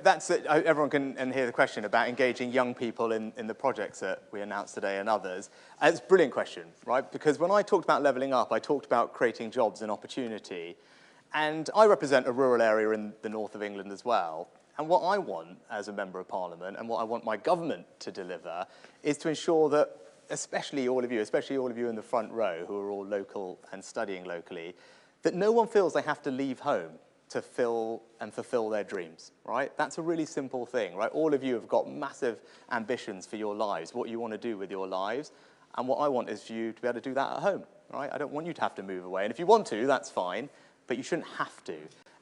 That's it. Everyone can hear the question about engaging young people in the projects that we announced today and others. It's a brilliant question, right? Because when I talked about levelling up, I talked about creating jobs and opportunity. And I represent a rural area in the north of England as well. And what I want as a Member of Parliament and what I want my government to deliver is to ensure that, especially all of you in the front row who are all local and studying locally, that no one feels they have to leave home to fulfill their dreams, right? That's a really simple thing, right? All of you have got massive ambitions for your lives, what you want to do with your lives, and what I want is for you to be able to do that at home, right? I don't want you to have to move away, and if you want to, that's fine, but you shouldn't have to.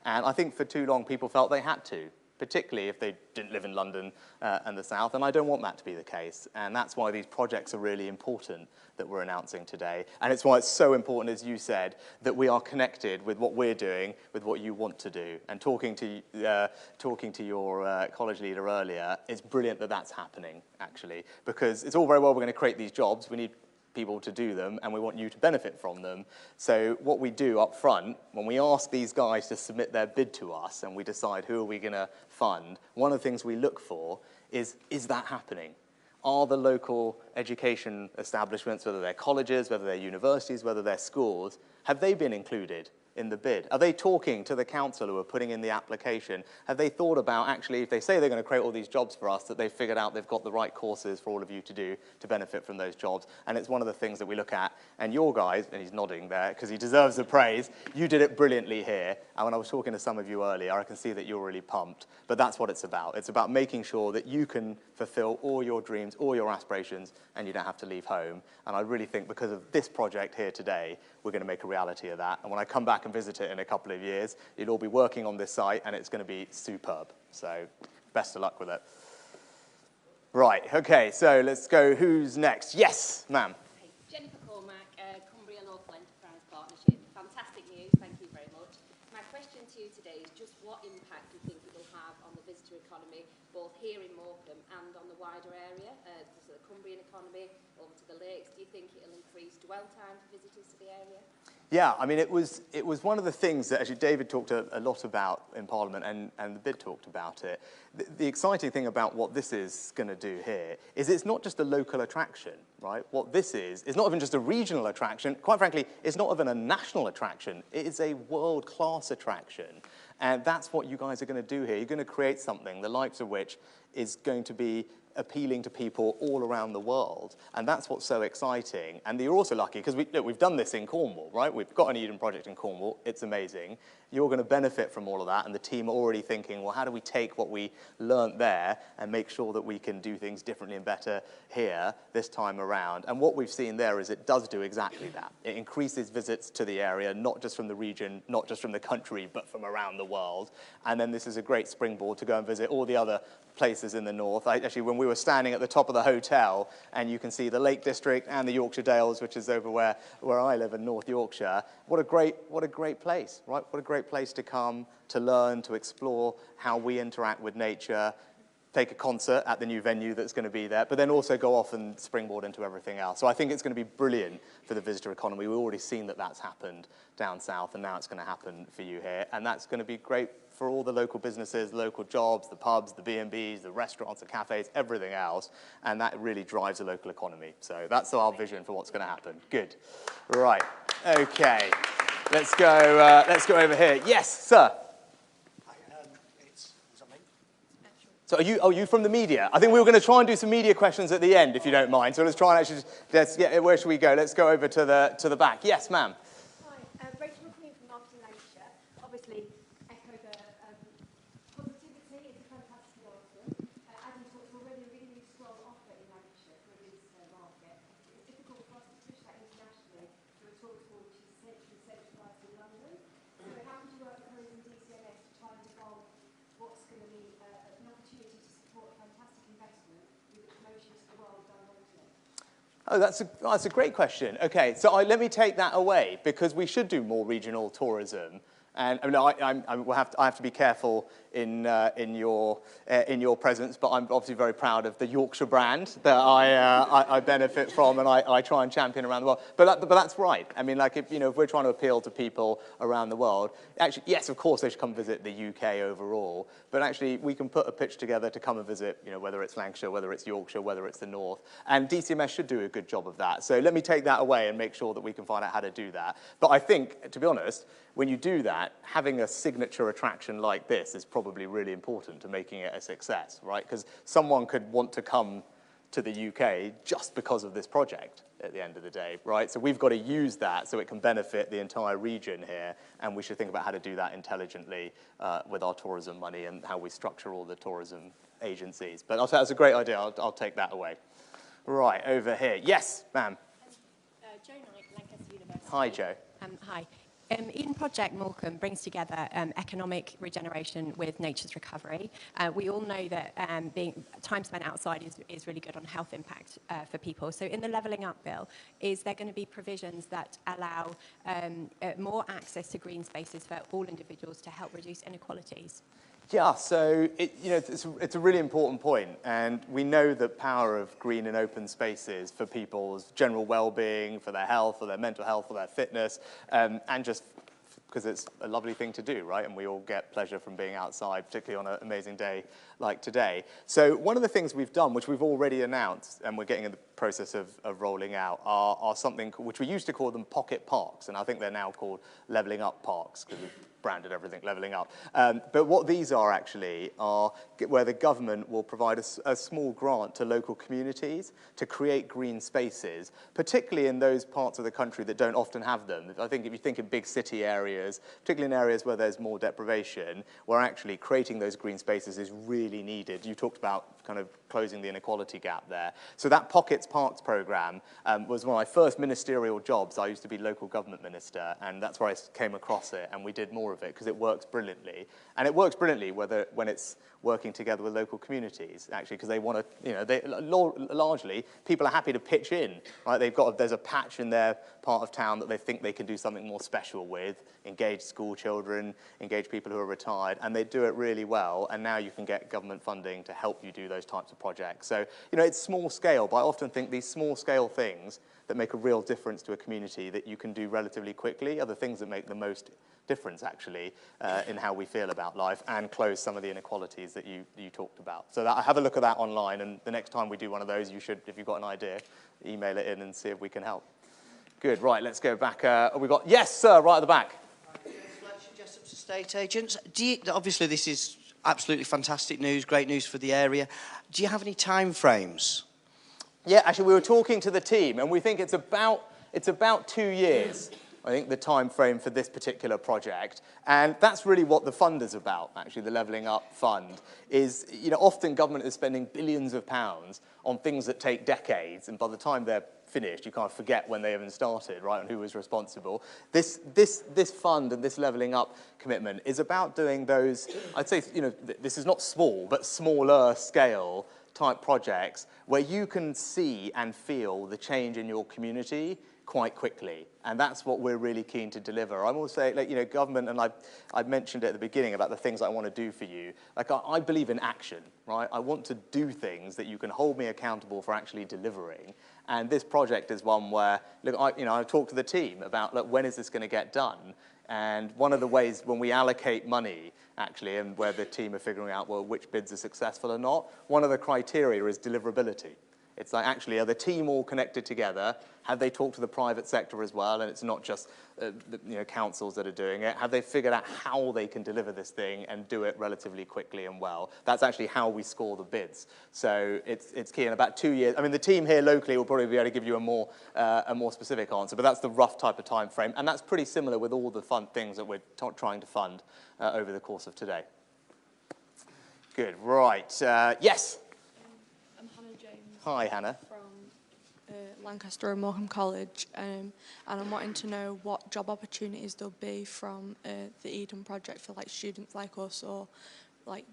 And I think for too long people felt they had to, particularly if they didn't live in London and the South, and I don't want that to be the case. And that's why these projects are really important that we're announcing today. And it's why it's so important, as you said, that we are connected with what we're doing, with what you want to do. And talking to your college leader earlier, it's brilliant that that's happening, actually, because it's all very well we're going to create these jobs. We need people to do them, and we want you to benefit from them. So what we do up front, when we ask these guys to submit their bid to us and we decide who are we going to fund, one of the things we look for is that happening? Are the local education establishments, whether they're colleges, whether they're universities, whether they're schools, have they been included in the bid? Are they talking to the council who are putting in the application? Have they thought about, actually, if they say they're going to create all these jobs for us, that they've figured out they've got the right courses for all of you to do to benefit from those jobs? And it's one of the things that we look at. And your guys, and he's nodding there because he deserves the praise, you did it brilliantly here. And when I was talking to some of you earlier, I can see that you're really pumped. But that's what it's about. It's about making sure that you can fulfill all your dreams, all your aspirations, and you don't have to leave home. And I really think because of this project here today, we're going to make a reality of that. And when I come back and visit it in a couple of years, you'll all be working on this site, and it's going to be superb. So best of luck with it. Right, okay, so let's go. Who's next? Yes, ma'am. Hey, Jennifer Cormack, Cumbria Local Enterprise Partnership. Fantastic news, thank you very much. My question to you today is just what impact do you think it will have on the visitor economy, both here in Morecambe and on the wider area, the Cumbrian economy, over to the lakes? Do you think it'll increase dwell time for visitors to the area? Yeah, I mean, it was one of the things that actually David talked a lot about in Parliament, and the bid talked about it. The exciting thing about what this is going to do here is it's not just a local attraction, right? What this is not even just a regional attraction. Quite frankly, it's not even a national attraction. It is a world-class attraction. And that's what you guys are going to do here. You're going to create something, the likes of which is going to be appealing to people all around the world. And that's what's so exciting. And you're also lucky, because we've done this in Cornwall, right? We've got an Eden project in Cornwall. It's amazing. You're going to benefit from all of that, and the team are already thinking, well, how do we take what we learnt there and make sure that we can do things differently and better here this time around? And what we've seen there is it does do exactly that. It increases visits to the area, not just from the region, not just from the country, but from around the world. And then this is a great springboard to go and visit all the other places in the north. Actually, when we were standing at the top of the hotel, and you can see the Lake District and the Yorkshire Dales, which is over where I live in North Yorkshire, what a great place, right? What a great place to come, to learn, to explore how we interact with nature, take a concert at the new venue that's going to be there, but then also go off and springboard into everything else. So I think it's going to be brilliant for the visitor economy. We've already seen that that's happened down south, and now it's going to happen for you here. And that's going to be great for all the local businesses, local jobs, the pubs, the B&Bs, the restaurants, the cafes, everything else. And that really drives the local economy. So that's our vision for what's going to happen. Good. Right. Okay. Let's go over here. Yes, sir. So are you from the media? I think we were going to try and do some media questions at the end, if you don't mind. So let's try and actually, where should we go? Let's go over to the back. Yes, ma'am. Hi, Rachel McQueen from Marketing Lancashire. Obviously, echo the positivity. It's a fantastic answer. As you talked, already a really, really strong offer in Lancashire for a visitor market. It's difficult for us to push that internationally through a tour tool which is essentially centralised in London. So how could you work with Horizon DCMS to try and evolve what's going to be an opportunity to support a fantastic investment with the promotion to the world done locally? Oh, that's a great question. Okay, so let me take that away, because we should do more regional tourism. And I mean, I have to be careful in your presence, but I'm obviously very proud of the Yorkshire brand that I benefit from, and I try and champion around the world. But that's right. I mean, like, if we're trying to appeal to people around the world, actually, yes, of course they should come visit the UK overall, but actually we can put a pitch together to come and visit, whether it's Lancashire, whether it's Yorkshire, whether it's the North, and DCMS should do a good job of that. So let me take that away and make sure that we can find out how to do that. But I think, to be honest, when you do that, having a signature attraction like this is probably really important to making it a success, right? Because someone could want to come to the UK just because of this project at the end of the day, right? So we've got to use that so it can benefit the entire region here, and we should think about how to do that intelligently with our tourism money and how we structure all the tourism agencies. But I'll say that's a great idea. I'll take that away. Right, over here. Yes, ma'am. Jo Knight, Lancaster University. Hi, Jo. Hi. Eden Project Morecambe brings together economic regeneration with nature's recovery. We all know that time spent outside is really good on health impact for people. So in the Levelling Up Bill, is there going to be provisions that allow more access to green spaces for all individuals to help reduce inequalities? Yeah, so it's a really important point, and we know the power of green and open spaces for people's general well-being, for their health, for their mental health, for their fitness, and just because it's a lovely thing to do, right? And we all get pleasure from being outside, particularly on an amazing day like today. So one of the things we've done, which we've already announced, and we're getting in the process of rolling out, are something which we used to call them pocket parks, and I think they're now called Levelling Up Parks, because we've branded everything Levelling Up. But what these are actually are where the government will provide a small grant to local communities to create green spaces, particularly in those parts of the country that don't often have them. I think if you think in big city areas, particularly in areas where there's more deprivation, where actually creating those green spaces is really needed. You talked about kind of closing the inequality gap there. So that Pockets Parks programme was one of my first ministerial jobs. I used to be local government minister, and that's where I came across it, and we did more of it because it works brilliantly. And it works brilliantly when it's working together with local communities, actually, because they want to, largely, people are happy to pitch in, right? There's a patch in their part of town that they think they can do something more special with, engage school children, engage people who are retired, and they do it really well, and now you can get government funding to help you do those types of projects. So, it's small scale, but I often think these small scale things that make a real difference to a community that you can do relatively quickly are the things that make the most difference, actually, in how we feel about life and close some of the inequalities that you talked about. So have a look at that online, and the next time we do one of those, you should, if you've got an idea, email it in and see if we can help. Good, right, let's go back. Yes, sir, right at the back. Jessup's estate agents. Obviously, this is absolutely fantastic news, great news for the area. Do you have any time frames? Yeah, actually, we were talking to the team, and we think it's about 2 years, I think, the time frame for this particular project. And that's really what the fund is about, actually, the Levelling Up Fund, is, often government is spending billions of pounds on things that take decades, and by the time they're finished, you can't forget when they even started, right, and who was responsible. This fund and this Levelling Up commitment is about doing those, I'd say, this is not small, but smaller scale type projects where you can see and feel the change in your community quite quickly, and that's what we're really keen to deliver. I'm also saying, government, and I mentioned it at the beginning about the things I want to do for you. I believe in action, right? I want to do things that you can hold me accountable for actually delivering, and this project is one where, I've talked to the team about, when is this going to get done? And one of the ways when we allocate money, actually, and where the team are figuring out, which bids are successful or not, one of the criteria is deliverability. It's like, actually, are the team all connected together? Have they talked to the private sector as well? And it's not just councils that are doing it. Have they figured out how they can deliver this thing and do it relatively quickly and well? That's actually how we score the bids. So it's key. In about 2 years, I mean, the team here locally will probably be able to give you a more specific answer, but that's the rough type of time frame. And that's pretty similar with all the fun things that we're trying to fund over the course of today. Good. Right. Yes? I'm Hannah James. Hi, Hannah. From Lancaster and Morecambe College, and I'm wanting to know what job opportunities there'll be from the Eden project for students like us, or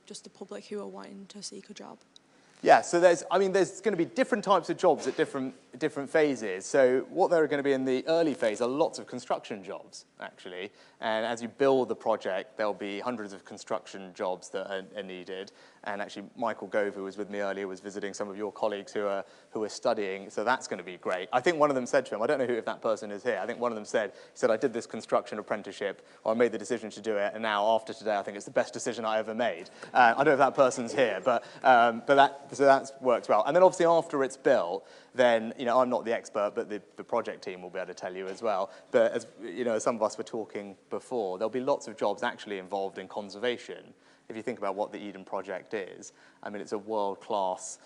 just the public who are wanting to seek a job. Yeah, so there's going to be different types of jobs at different phases. So what there are going to be in the early phase are lots of construction jobs, actually. And as you build the project, there'll be hundreds of construction jobs that are needed. And actually, Michael Gove, who was with me earlier, was visiting some of your colleagues who are studying. So that's going to be great. I think one of them said to him, I don't know if that person is here. I think one of them said, I did this construction apprenticeship, or I made the decision to do it, and now after today, I think it's the best decision I ever made. I don't know if that person's here, but that works well. And then obviously after it's built, then, I'm not the expert, but the project team will be able to tell you as well. But as some of us were talking before, there'll be lots of jobs actually involved in conservation. If you think about what the Eden Project is, it's a world-class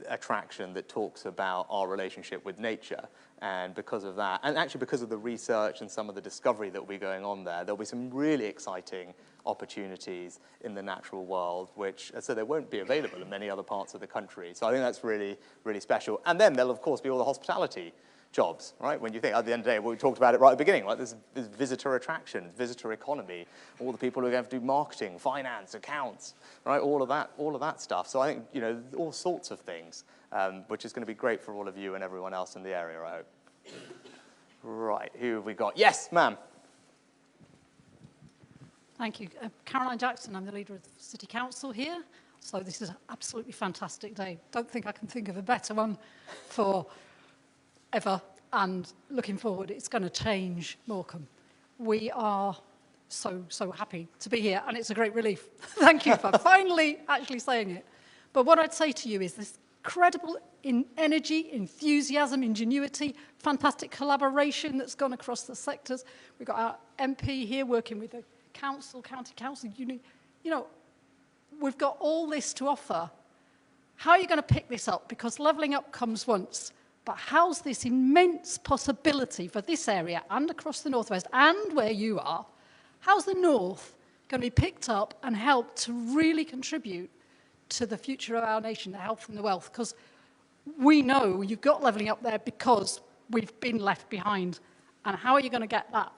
attraction that talks about our relationship with nature. And because of that, and actually because of the research and some of the discovery that will be going on there, there'll be some really exciting opportunities in the natural world, which, as I said, they won't be available in many other parts of the country. So I think that's really, really special. And then there'll, of course, be all the hospitality jobs, right? When you think, at the end of the day, we talked about it right at the beginning, right? There's visitor attraction, visitor economy, all the people who are going to have to do marketing, finance, accounts, right? All of that stuff. So I think, all sorts of things, which is going to be great for all of you and everyone else in the area, I hope. Right, who have we got? Yes, ma'am. Thank you. Caroline Jackson, I'm the leader of the City Council here. So this is an absolutely fantastic day. Don't think I can think of a better one for ever. And looking forward, it's going to change Morecambe. We are so happy to be here, and it's a great relief. Thank you for finally actually saying it. But what I'd say to you is this incredible energy, enthusiasm, ingenuity, fantastic collaboration that's gone across the sectors. We've got our MP here working with the council, county council, we've got all this to offer. How are you going to pick this up? Because levelling up comes once, but how's this immense possibility for this area and across the northwest and where you are? How's the north going to be picked up and helped to really contribute to the future of our nation, the health and the wealth? Because we know you've got levelling up there because we've been left behind. And how are you going to get that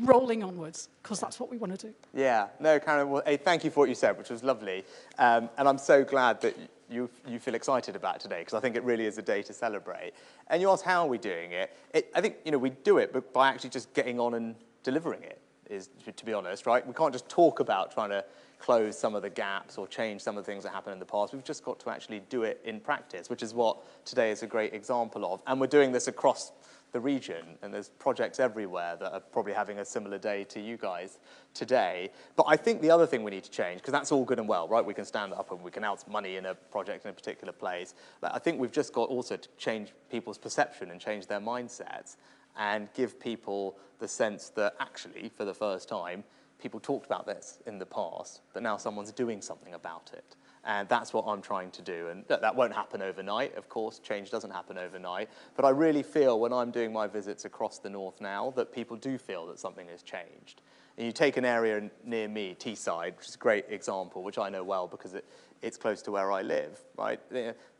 rolling onwards? Because that's what we want to do. Yeah, no, Karen, well, hey, thank you for what you said, which was lovely. And I'm so glad that you feel excited about today, because I think it really is a day to celebrate. And you asked, how are we doing it? I think, we do it but by actually just getting on and delivering it, is, to be honest, right? We can't just talk about trying to close some of the gaps or change some of the things that happened in the past. We've just got to actually do it in practice, which is what today is a great example of. And we're doing this across the region, and there's projects everywhere that are probably having a similar day to you guys today. But I think the other thing we need to change, because that's all good and well, right? We can stand up and we can announce money in a project in a particular place. But I think we've just got also to change people's perception and change their mindsets and give people the sense that actually, for the first time, people talked about this in the past, but now someone's doing something about it. And that's what I'm trying to do. And that won't happen overnight, of course. Change doesn't happen overnight. But I really feel when I'm doing my visits across the north now that people do feel that something has changed. And you take an area near me, Teesside, which is a great example, which I know well because it's close to where I live, right?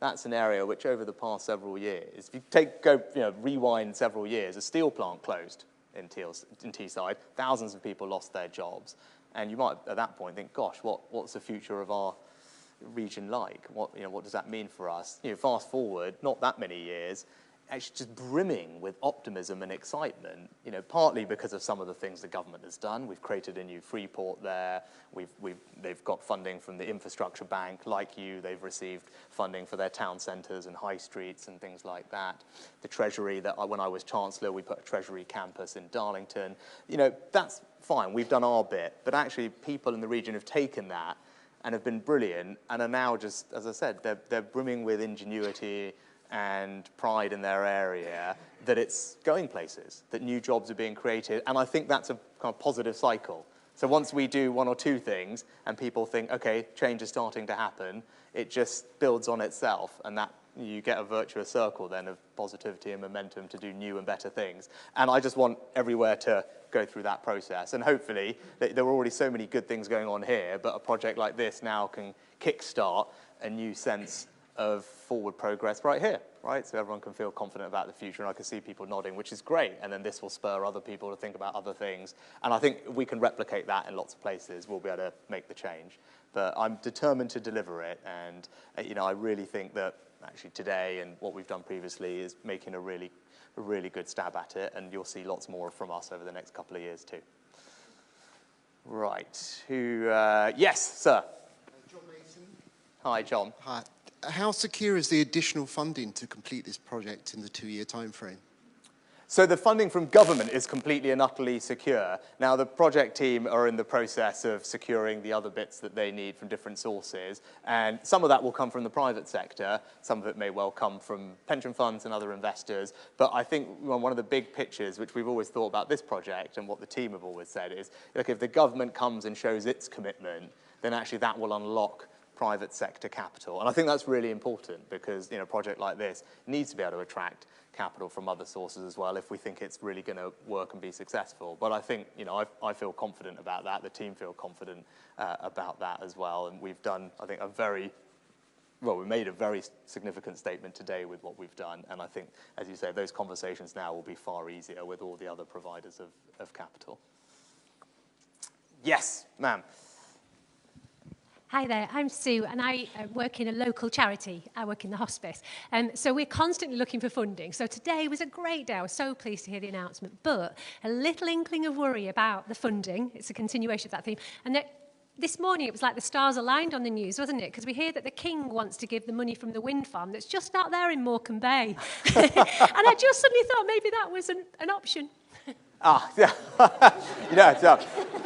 That's an area which over the past several years, if you rewind several years, a steel plant closed in Teesside. Thousands of people lost their jobs. And you might, at that point, think, gosh, what's the future of our region like? What does that mean for us? Fast forward, not that many years, actually just brimming with optimism and excitement, partly because of some of the things the government has done. We've created a new Freeport there. They've got funding from the Infrastructure Bank. Like you, they've received funding for their town centres and high streets and things like that. The Treasury, when I was Chancellor, we put a Treasury campus in Darlington. That's fine. We've done our bit. But actually, people in the region have taken that and have been brilliant, and are now just, as I said, they're brimming with ingenuity and pride in their area, that it's going places, that new jobs are being created, and I think that's a kind of positive cycle. So once we do one or two things, and people think, okay, change is starting to happen, it just builds on itself, and that you get a virtuous circle then of positivity and momentum to do new and better things. And I just want everywhere to go through that process. And hopefully, there were already so many good things going on here, but a project like this now can kickstart a new sense of forward progress right here, right? So everyone can feel confident about the future, and I can see people nodding, which is great. And then this will spur other people to think about other things. And I think if we can replicate that in lots of places, we'll be able to make the change. But I'm determined to deliver it, and I really think that actually today and what we've done previously is making a really good stab at it, and you'll see lots more from us over the next couple of years too. Right, yes, sir. John Mason. Hi, John. Hi. How secure is the additional funding to complete this project in the 2-year timeframe? So the funding from government is completely and utterly secure. Now, the project team are in the process of securing the other bits that they need from different sources, and some of that will come from the private sector, some of it may well come from pension funds and other investors, but I think one of the big pictures, which we've always thought about this project and what the team have always said is, look, if the government comes and shows its commitment, then actually that will unlock private sector capital. And I think that's really important because a project like this needs to be able to attract capital from other sources as well if we think it's really going to work and be successful. But I think, I feel confident about that. The team feel confident about that as well. And we've done, I think, we made a very significant statement today with what we've done. And I think, as you say, those conversations now will be far easier with all the other providers of capital. Yes, ma'am. Hi there, I'm Sue and I work in a local charity. I work in the hospice. So we're constantly looking for funding. So today was a great day. I was so pleased to hear the announcement, but a little inkling of worry about the funding. It's a continuation of that theme. And this morning it was like the stars aligned on the news, wasn't it? Because we hear that the King wants to give the money from the wind farm that's just out there in Morecambe Bay. And I just suddenly thought maybe that was an option. Yeah.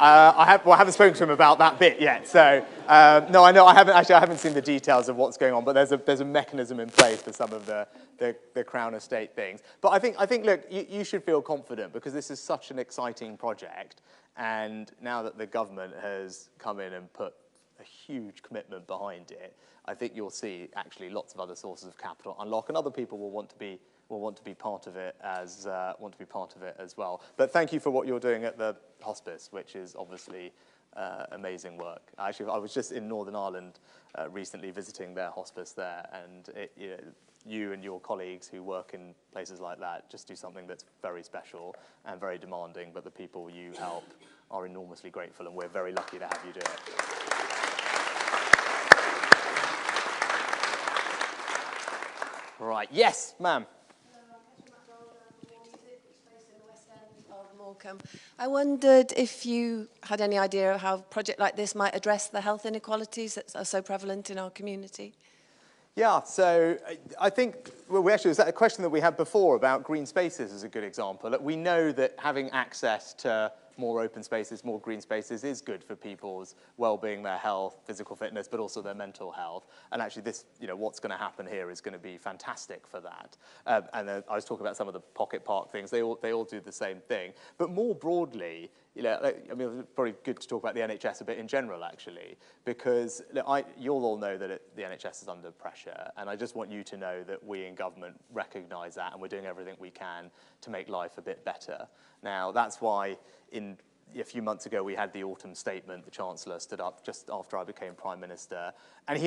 I haven't spoken to him about that bit yet. So no, I know I haven't seen the details of what's going on, but there's a mechanism in place for some of the Crown Estate things. But I think look, you should feel confident because this is such an exciting project, and now that the government has come in and put a huge commitment behind it, I think you'll see actually lots of other sources of capital unlock, and other people will want to be part of it as well. But thank you for what you're doing at the hospice, which is obviously amazing work. Actually, I was just in Northern Ireland recently visiting their hospice there, and you and your colleagues who work in places like that just do something that's very special and very demanding, but the people you help are enormously grateful, and we're very lucky to have you do it. Right, yes, ma'am. Morecambe. I wondered if you had any idea how a project like this might address the health inequalities that are so prevalent in our community. Yeah, so I think, was that a question that we had before about green spaces as a good example? We know that having access to more open spaces, more green spaces is good for people's well-being, their health, physical fitness, but also their mental health. And actually this, what's going to happen here is going to be fantastic for that. And I was talking about some of the pocket park things. They all do the same thing. But more broadly, it's probably good to talk about the NHS a bit in general, actually, because you'll all know that the NHS is under pressure, and I just want you to know that we in government recognise that, and we're doing everything we can to make life a bit better. Now, that's why a few months ago we had the autumn statement. The Chancellor stood up just after I became Prime Minister, and we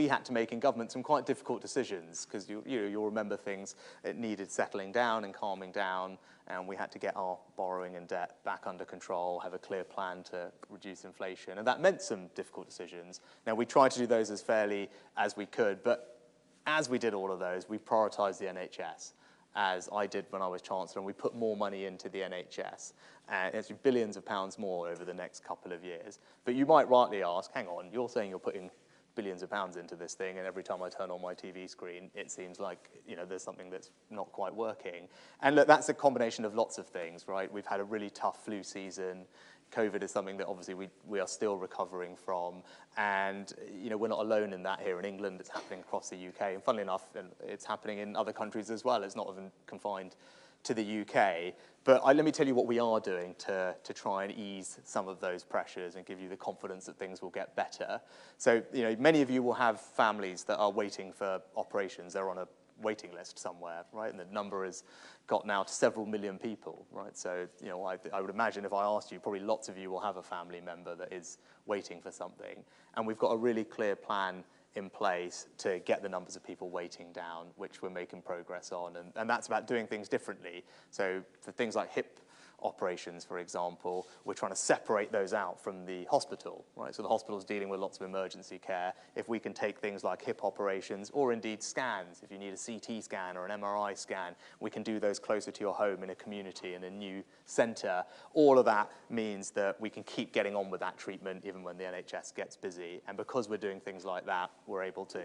had to make in government some quite difficult decisions, because you'll remember things that needed settling down and calming down, and we had to get our borrowing and debt back under control, have a clear plan to reduce inflation, and that meant some difficult decisions. Now, we tried to do those as fairly as we could, but as we did all of those, we prioritised the NHS, as I did when I was Chancellor, and we put more money into the NHS, and it's billions of pounds more over the next couple of years. But you might rightly ask, hang on, you're saying you're putting billions of pounds into this thing, and every time I turn on my TV screen, it seems like there's something that's not quite working. And look, that's a combination of lots of things, right? We've had a really tough flu season. COVID is something that obviously we are still recovering from, and we're not alone in that here in England. It's happening across the UK, and funnily enough, it's happening in other countries as well. It's not even confined to the UK. But let me tell you what we are doing to try and ease some of those pressures and give you the confidence that things will get better. So many of you will have families that are waiting for operations. They're on a waiting list somewhere, right? And the number has got now to several million people, right? So, I would imagine if I asked you, probably lots of you will have a family member that is waiting for something. And we've got a really clear plan in place to get the numbers of people waiting down, which we're making progress on. And that's about doing things differently. So for things like hip operations, for example, we're trying to separate those out from the hospital, right? So the hospital's dealing with lots of emergency care. If we can take things like hip operations or indeed scans, if you need a CT scan or an MRI scan, we can do those closer to your home in a community, in a new centre. All of that means that we can keep getting on with that treatment even when the NHS gets busy. And because we're doing things like that, we're able to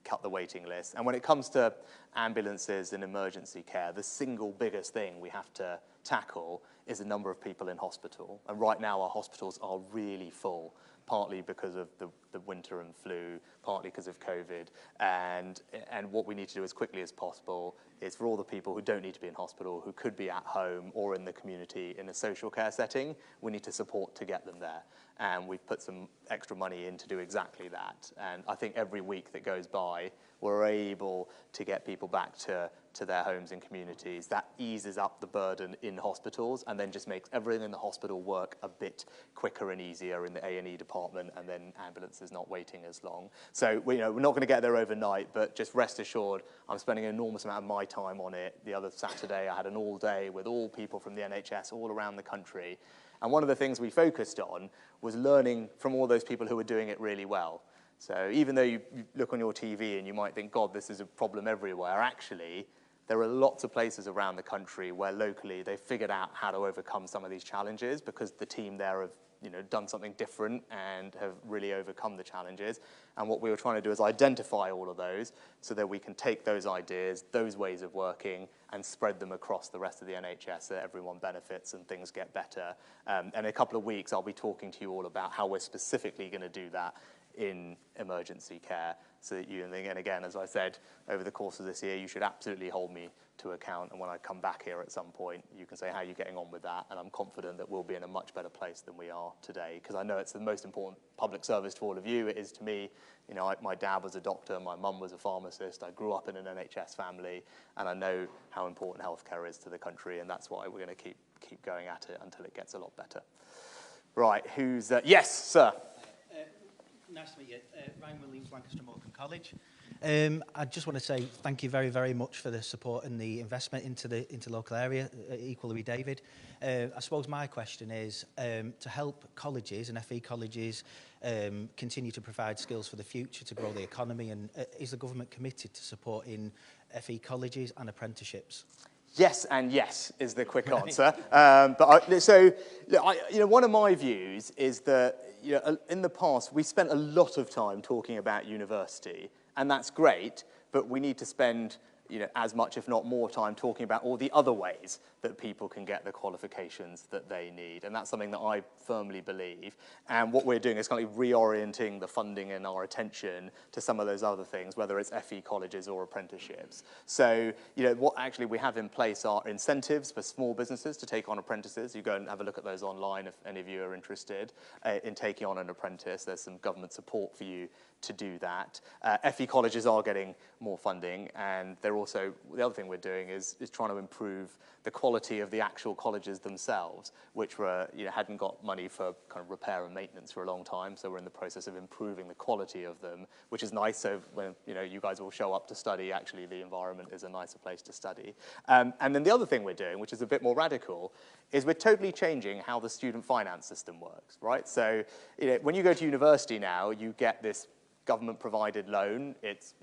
cut the waiting list. And when it comes to ambulances and emergency care, the single biggest thing we have to tackle is the number of people in hospital. And right now our hospitals are really full, partly because of the winter and flu, partly because of COVID. And what we need to do as quickly as possible is for all the people who don't need to be in hospital, who could be at home or in the community in a social care setting, we need to support to get them there. And we've put some extra money in to do exactly that. And I think every week that goes by, we're able to get people back to their homes and communities. That eases up the burden in hospitals and then just makes everything in the hospital work a bit quicker and easier in the A&E department, and then ambulances not waiting as long. So we're not going to get there overnight, but just rest assured, I'm spending an enormous amount of my time on it. The other Saturday, I had an all day with all people from the NHS all around the country. And one of the things we focused on was learning from all those people who were doing it really well. So even though you look on your TV and you might think, God, this is a problem everywhere, actually, there are lots of places around the country where locally they've figured out how to overcome some of these challenges because the team there have done something different and have really overcome the challenges. And what we were trying to do is identify all of those so that we can take those ideas, those ways of working, and spread them across the rest of the NHS so that everyone benefits and things get better. And in a couple of weeks, I'll be talking to you all about how we're specifically going to do that in emergency care, so that you, and again, as I said, over the course of this year, you should absolutely hold me to account, and when I come back here at some point, you can say how you're getting on with that, and I'm confident that we'll be in a much better place than we are today, because I know it's the most important public service to all of you. It is to me. My dad was a doctor, my mum was a pharmacist, I grew up in an NHS family, and I know how important healthcare is to the country, and that's why we're going to keep going at it until it gets a lot better. Right, who's... yes, sir. Nice to meet you. Ryan Williams, Lancaster Morecambe College. I just want to say thank you very, very much for the support and the investment into the local area, equally with David. I suppose my question is to help colleges and FE colleges continue to provide skills for the future to grow the economy, and is the government committed to supporting FE colleges and apprenticeships? Yes and yes is the quick answer. One of my views is that in the past we spent a lot of time talking about university, and that's great, but we need to spend as much, if not more, time talking about all the other ways that people can get the qualifications that they need. And that's something that I firmly believe. And what we're doing is kind of reorienting the funding and our attention to some of those other things, whether it's FE colleges or apprenticeships. So, what actually we have in place are incentives for small businesses to take on apprentices. You go and have a look at those online if any of you are interested in taking on an apprentice. There's some government support for you to do that. FE colleges are getting more funding, and they're also, the other thing we're doing is trying to improve the quality of the actual colleges themselves, which were, hadn't got money for kind of repair and maintenance for a long time, so we're in the process of improving the quality of them, which is nice. So when you guys will show up to study, actually the environment is a nicer place to study. And then the other thing we're doing, which is a bit more radical, is we're totally changing how the student finance system works, right? So when you go to university now, you get this government-provided loan. It's,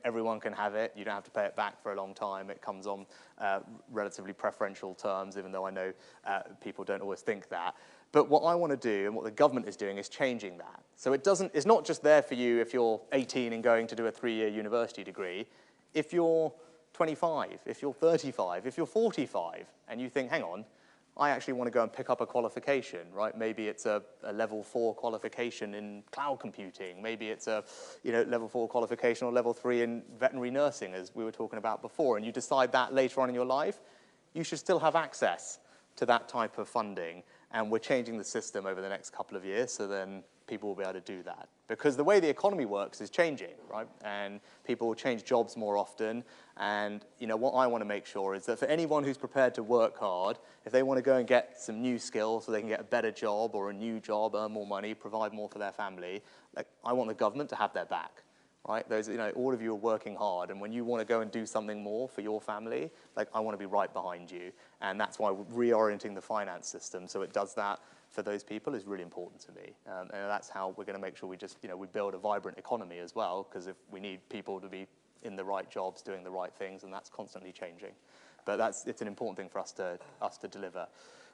everyone can have it. You don't have to pay it back for a long time. It comes on relatively preferential terms, even though I know people don't always think that. But what I want to do, and what the government is doing, is changing that. So it's not just there for you if you're 18 and going to do a 3-year university degree. If you're 25, if you're 35, if you're 45, and you think, hang on, I actually want to go and pick up a qualification, right? Maybe it's a level 4 qualification in cloud computing. Maybe it's a level 4 qualification or level 3 in veterinary nursing, as we were talking about before, and you decide that later on in your life, you should still have access to that type of funding. And we're changing the system over the next couple of years, so then people will be able to do that. Because the way the economy works is changing, right? And people will change jobs more often. And what I want to make sure is that for anyone who's prepared to work hard, if they want to go and get some new skills so they can get a better job or a new job, earn more money, provide more for their family, I want the government to have their back. right? Those, you know, all of you are working hard, and when you want to go and do something more for your family, like, I want to be right behind you. And that's why reorienting the finance system so it does that for those people is really important to me. And that's how we're going to make sure we just, you know, we build a vibrant economy as well, because if we need people to be in the right jobs, doing the right things, and that's constantly changing. But it's an important thing for us to deliver.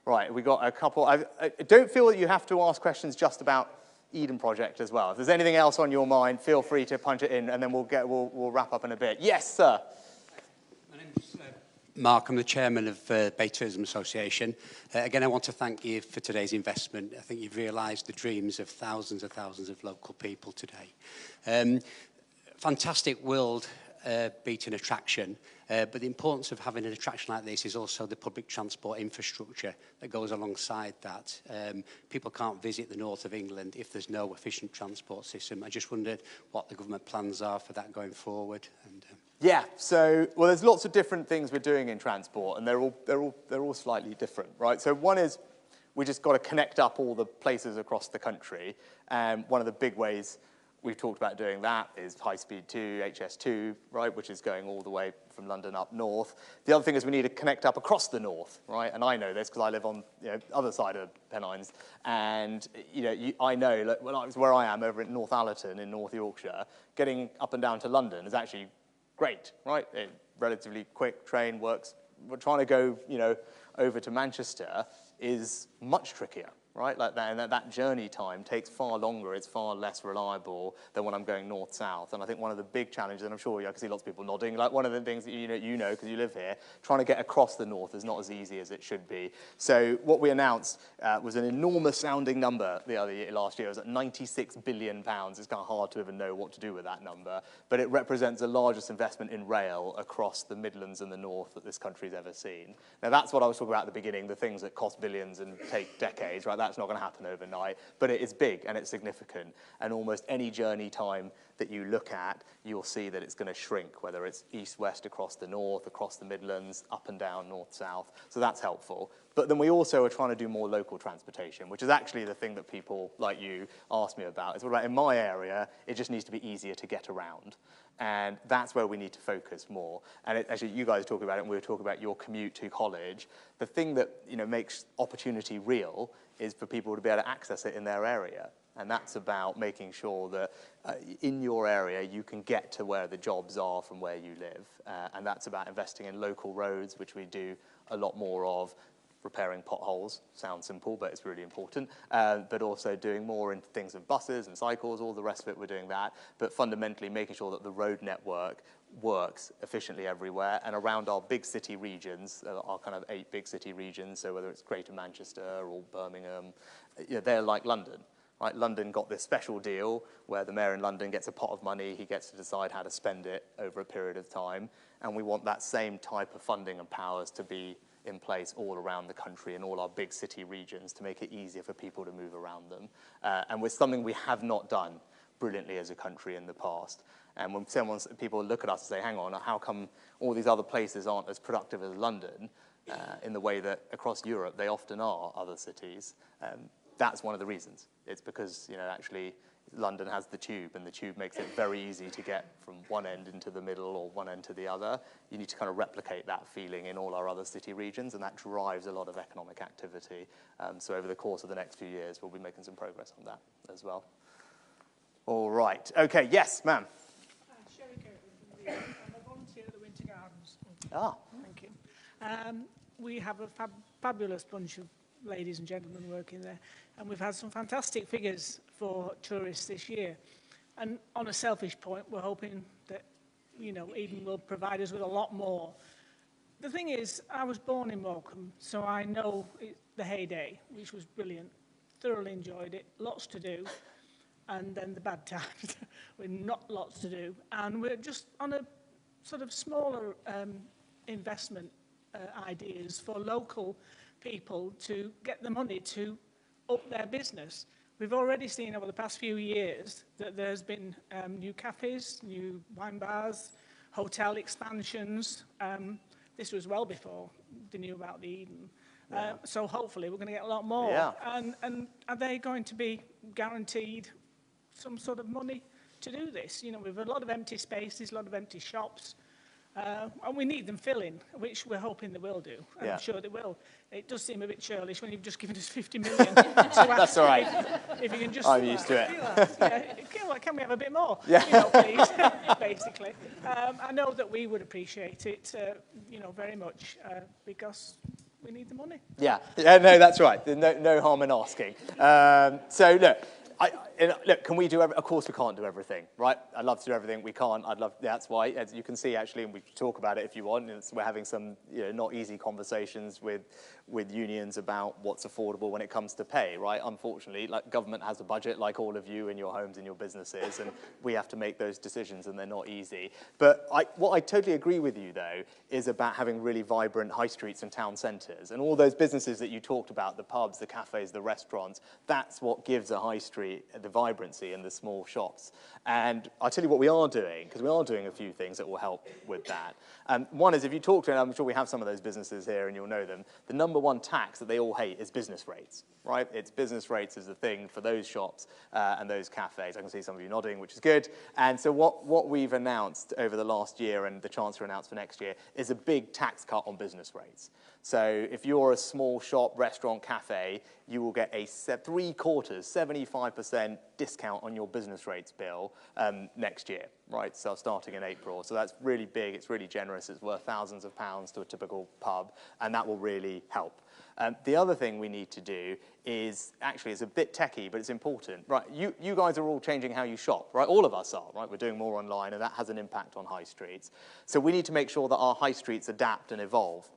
Right, we got a couple. I don't feel that you have to ask questions just about Eden Project as well. If there's anything else on your mind, feel free to punch it in, and then we'll wrap up in a bit. Yes, sir. My name's Mark. I'm the chairman of Bay Tourism Association. Again, I want to thank you for today's investment. I think you've realised the dreams of thousands of local people today. Fantastic world beating attraction, but the importance of having an attraction like this is also the public transport infrastructure that goes alongside that. People can't visit the north of England if there's no efficient transport system. I just wondered what the government plans are for that going forward. And, yeah, so, well, there's lots of different things we're doing in transport, and they're all slightly different, right? So one is we just got to connect up all the places across the country, and one of the big ways we've talked about doing that is High Speed 2, HS2, right, which is going all the way from London up north. The other thing is we need to connect up across the north, right? And I know this because I live on the other side of Pennines. And I know that when I was where I am over at North Allerton in North Yorkshire, getting up and down to London is actually great, right? Relatively quick train works. We're trying to go, over to Manchester is much trickier. Right, like that, and that journey time takes far longer. It's far less reliable than when I'm going north-south. And I think one of the big challenges, and I'm sure I can see lots of people nodding, like one of the things that you know because you live here, trying to get across the north is not as easy as it should be. So what we announced was an enormous-sounding number last year. It was at £96 billion. It's kind of hard to even know what to do with that number, but it represents the largest investment in rail across the Midlands and the north that this country's ever seen. Now that's what I was talking about at the beginning, the things that cost billions and take decades, right? That's not going to happen overnight, but it is big and it's significant. And almost any journey time that you look at, you'll see that it's going to shrink, whether it's east-west across the north, across the Midlands, up and down, north-south. So that's helpful. But then we also are trying to do more local transportation, which is actually the thing that people like you ask me about. It's what about in my area, it just needs to be easier to get around. And that's where we need to focus more. And actually, you guys talk about it, and we were talking about your commute to college. The thing that makes opportunity real is for people to be able to access it in their area. And that's about making sure that in your area, you can get to where the jobs are from where you live. And that's about investing in local roads, which we do a lot more of. Repairing potholes sounds simple, but it's really important. But also doing more in things of buses and cycles, all the rest of it, we're doing that. But fundamentally making sure that the road network works efficiently everywhere and around our big city regions, our kind of 8 big city regions, so whether it's Greater Manchester or Birmingham, they're like London. Right? London got this special deal where the mayor in London gets a pot of money, he gets to decide how to spend it over a period of time, and we want that same type of funding and powers to be in place all around the country in all our big city regions to make it easier for people to move around them. And with something we have not done brilliantly as a country in the past. And when people look at us and say, hang on, how come all these other places aren't as productive as London in the way that across Europe they often are, other cities? That's one of the reasons. It's because, actually London has the tube, and the tube makes it very easy to get from one end into the middle or one end to the other. You need to kind of replicate that feeling in all our other city regions, and that drives a lot of economic activity. So over the course of the next few years, we'll be making some progress on that as well. All right. Okay, yes, ma'am. Sherry Copeland, I'm a volunteer at the Winter Gardens. Thank you. We have a fabulous bunch of ladies and gentlemen working there, and we've had some fantastic figures for tourists this year. And on a selfish point, we're hoping that, Eden will provide us with a lot more. The thing is, I was born in Morecambe, so I know the heyday, which was brilliant. Thoroughly enjoyed it, lots to do, and then the bad times with not lots to do. And we're just on a sort of smaller investment ideas for local people to get the money to up their business. We've already seen over the past few years that there's been new cafes, new wine bars, hotel expansions. This was well before they knew about the Eden. So hopefully we're going to get a lot more. Yeah. And are they going to be guaranteed some sort of money to do this. You know, we've a lot of empty spaces, a lot of empty shops, and we need them filling, which we're hoping they will do, and I'm sure they will. It does seem a bit churlish when you've just given us 50 million. That's all right. If you can just... I'm used to it. Can we have a bit more? Yeah. You know, please, basically. I know that we would appreciate it, you know, very much, because we need the money. Yeah, no, that's right. No harm in asking. So look, look, can we do of course we can't do everything, right? I'd love to do everything. We can't. That's why, as you can see, actually, and we can talk about it if you want. We're having some, not easy conversations with unions about what's affordable when it comes to pay, right? Unfortunately, like government has a budget, like all of you in your homes and your businesses, and we have to make those decisions, and they're not easy. But what I totally agree with you, though, is about having really vibrant high streets and town centres, and all those businesses that you talked about, the pubs, the cafes, the restaurants. That's what gives a high street the vibrancy in the small shops. And I'll tell you what we are doing, because we are doing a few things that will help with that. One is, if you talk to, and I'm sure we have some of those businesses here and you'll know them, the number one tax that they all hate is business rates, right? It's business rates is the thing for those shops and those cafes. I can see some of you nodding, which is good. And so what we've announced over the last year, and the Chancellor announced for next year, is a big tax cut on business rates. So if you're a small shop, restaurant, cafe, you will get a 75% discount on your business rates bill next year, right? So starting in April. So that's really big, it's really generous, it's worth thousands of pounds to a typical pub, and that will really help. The other thing we need to do is, actually it's a bit techie, but it's important, right? You guys are all changing how you shop, right? All of us are, right? We're doing more online, and that has an impact on high streets. So we need to make sure that our high streets adapt and evolve.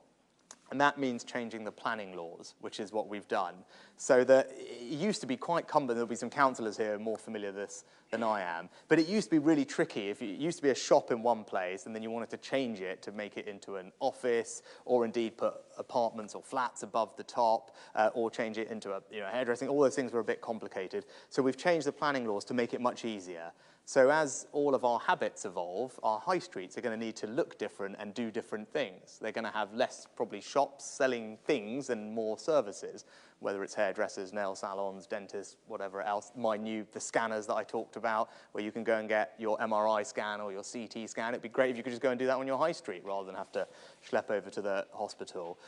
And that means changing the planning laws, which is what we've done. So that it used to be quite cumbersome. There'll be some councillors here more familiar with this than I am. But it used to be really tricky. It used to be a shop in one place, and then you wanted to change it to make it into an office, or indeed put apartments or flats above the top, or change it into a hairdressing. All those things were a bit complicated. So we've changed the planning laws to make it much easier. So as all of our habits evolve, our high streets are going to need to look different and do different things. They're going to have less, probably, shops selling things and more services, whether it's hairdressers, nail salons, dentists, whatever else. The scanners that I talked about, where you can go and get your MRI scan or your CT scan. It'd be great if you could just go and do that on your high street rather than have to schlep over to the hospital.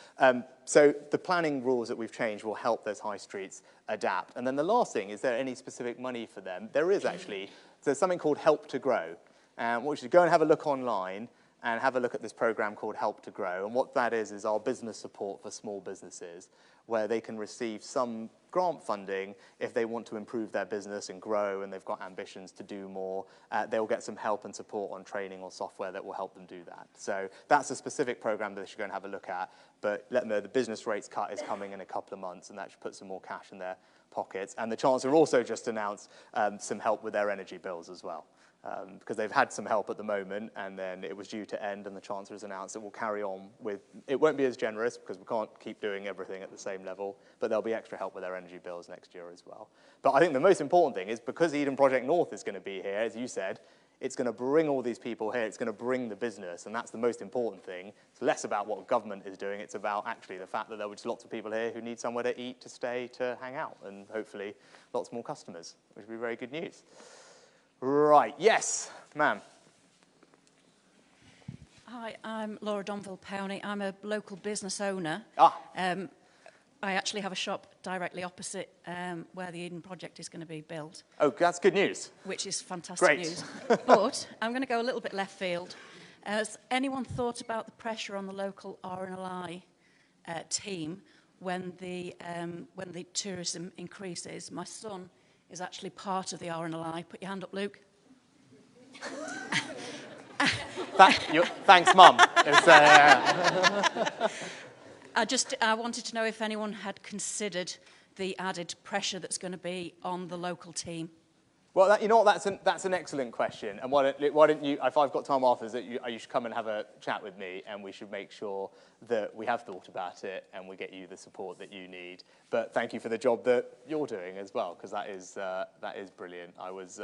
So the planning rules that we've changed will help those high streets adapt. And then the last thing, is there any specific money for them? There is actually. There's something called Help to Grow. What you should go and have a look online and have a look at this program called Help to Grow. And what that is our business support for small businesses, where they can receive some grant funding if they want to improve their business and grow, and they've got ambitions to do more. They'll get some help and support on training or software that will help them do that. So that's a specific program that they should go and have a look at. But let them know the business rates cut is coming in a couple of months, and that should put some more cash in their pockets. And the Chancellor also just announced some help with their energy bills as well. Because they've had some help at the moment, and then it was due to end, and the Chancellor has announced it will carry on with, it won't be as generous because we can't keep doing everything at the same level, but there'll be extra help with their energy bills next year as well. But I think the most important thing is, because Eden Project North is going to be here, as you said, it's going to bring all these people here, it's going to bring the business, and that's the most important thing. It's less about what government is doing, it's about actually the fact that there were just lots of people here who need somewhere to eat, to stay, to hang out, and hopefully lots more customers, which would be very good news. Right, yes, ma'am. Hi, I'm Laura Donville-Powney. I'm a local business owner. I actually have a shop directly opposite where the Eden Project is going to be built. Oh, that's good news. Which is fantastic news. But I'm going to go a little bit left field. Has anyone thought about the pressure on the local RNLI team when the tourism increases? My son is actually part of the RNLI. Put your hand up, Luke. Thanks, Mum. I wanted to know if anyone had considered the added pressure that's going to be on the local team. Well, you know what, that's an excellent question. And why don't you, if I've got time afterwards, you should come and have a chat with me, and we should make sure that we have thought about it and we get you the support that you need. But thank you for the job that you're doing as well, because that is brilliant. I was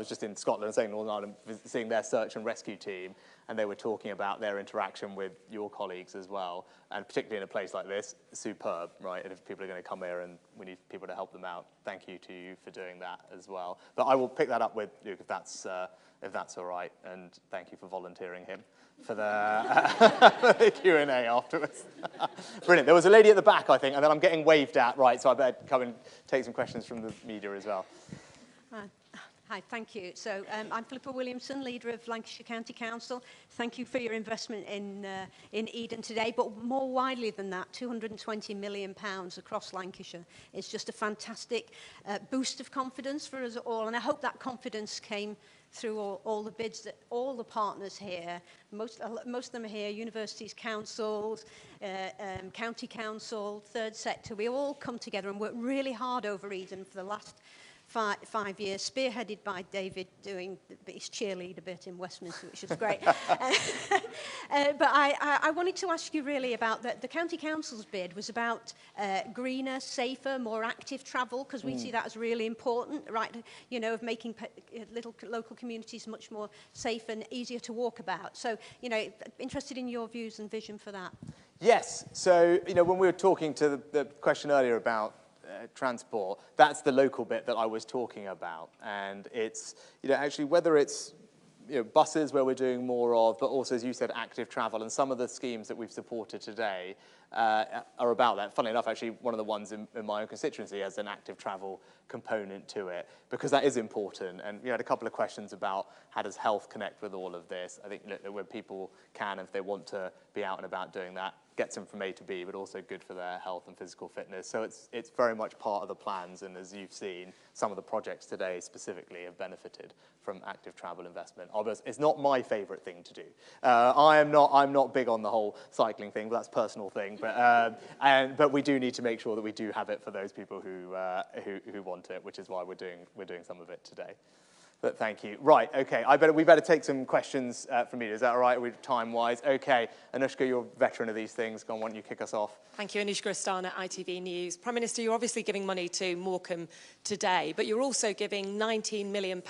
just in Scotland, saying Northern Ireland, seeing their search and rescue team, and they were talking about their interaction with your colleagues as well, and particularly in a place like this, superb, right? And if people are going to come here and we need people to help them out, thank you to you for doing that as well. But I will pick that up with Luke if that's all right. And thank you for volunteering him for the Q&A afterwards. Brilliant. There was a lady at the back, I think, and then I'm getting waved at, right, so I better come and take some questions from the media as well. Hi, thank you. So I'm Philippa Williamson, leader of Lancashire County Council. Thank you for your investment in Eden today, but more widely than that, £220 million across Lancashire. It's just a fantastic boost of confidence for us all, and I hope that confidence came through all the bids that all the partners here, most of them are here, universities, councils, county council, third sector, we all come together and work really hard over Eden for the last 5 years, spearheaded by David doing his cheerleader bit in Westminster, which was great. But I wanted to ask you really about the County Council's bid was about greener, safer, more active travel, because we see that as really important, right? You know, of making little local communities much more safe and easier to walk about. So, you know, interested in your views and vision for that. Yes. So, you know, when we were talking to the question earlier about transport, that's the local bit that I was talking about. And it's, you know, actually whether it's, you know, buses where we're doing more of, but also, as you said, active travel, and some of the schemes that we've supported today are about that. Funnily enough, actually, one of the ones in my own constituency has an active travel component to it, because that is important. And we had a couple of questions about how does health connect with all of this. I think where people can, if they want to be out and about doing that, gets them from A to B, but also good for their health and physical fitness. So it's very much part of the plans, and as you've seen, some of the projects today specifically have benefited from active travel investment. It's not my favourite thing to do. I'm not big on the whole cycling thing, but that's a personal thing. But we do need to make sure that we do have it for those people who want it, which is why we're doing some of it today. But thank you. Right, okay, we better take some questions from you. Is that all right, time-wise? Okay, Anushka, you're a veteran of these things. Go on, why don't you kick us off? Thank you, Anushka Astana, ITV News. Prime Minister, you're obviously giving money to Morecambe today, but you're also giving £19 million